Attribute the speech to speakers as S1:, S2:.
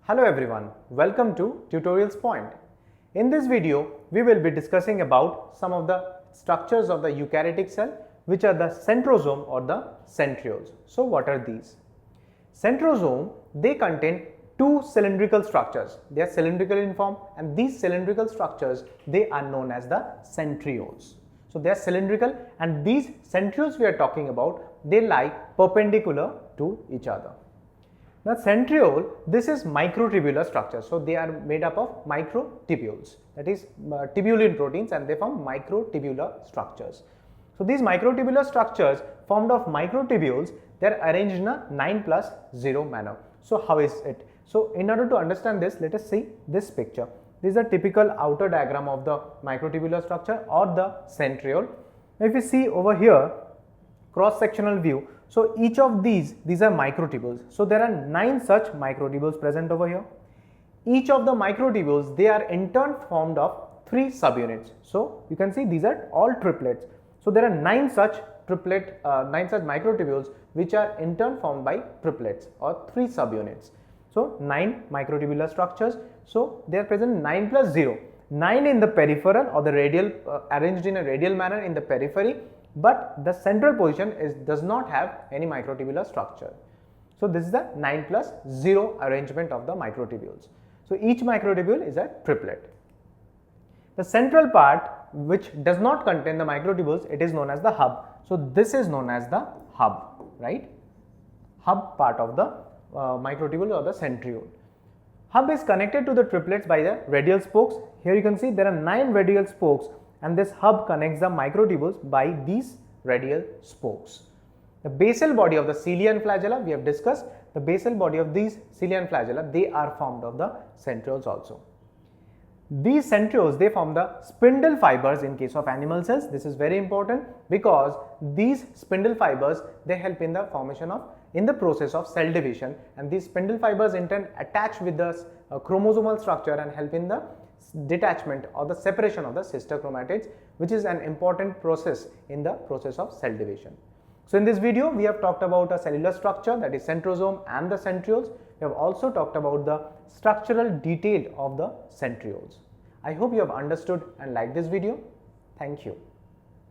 S1: Hello everyone, welcome to TutorialsPoint. In this video, we will be discussing about some of the structures of the eukaryotic cell, which are the centrosome or the centrioles. So what are these? Centrosome, they contain two cylindrical structures. They are cylindrical in form, and these cylindrical structures, they are known as the centrioles. So they are cylindrical, and these centrioles we are talking about, they lie perpendicular to each other. Now centriole, this is microtubular structure. So they are made up of microtubules, that is tubulin proteins, and they form microtubular structures. So these microtubular structures formed of microtubules, they are arranged in a 9+0 manner. So how is it? So in order to understand this, let us see this picture. This is a typical outer diagram of the microtubular structure or the centriole. Now if you see over here, cross-sectional view, so each of these are microtubules. So there are 9 such microtubules present over here. Each of the microtubules, they are in turn formed of 3 subunits. So you can see these are all triplets. So there are 9 such microtubules which are in turn formed by triplets or 3 subunits. So 9 microtubular structures. So they are present 9+0. 9 in the peripheral or the radial, arranged in a radial manner in the periphery. But the central position does not have any microtubular structure. So this is the 9+0 arrangement of the microtubules. So each microtubule is a triplet. The central part, which does not contain the microtubules, it is known as the hub. So this is known as the hub, right? Hub part of the microtubule or the centriole. Hub is connected to the triplets by the radial spokes. Here you can see there are 9 radial spokes, and this hub connects the microtubules by these radial spokes. The basal body of the cilia and flagella, we have discussed. The basal body of these cilia and flagella, they are formed of the centrioles also. These centrioles, they form the spindle fibers in case of animal cells. This is very important because these spindle fibers, they help in the formation of, in the process of cell division, and these spindle fibers in turn attach with the chromosomal structure and help in the detachment or the separation of the sister chromatids, which is an important process in the process of cell division. So in this video, we have talked about a cellular structure, that is centrosome and the centrioles. We have also talked about the structural detail of the centrioles. I hope you have understood and liked this video. Thank you.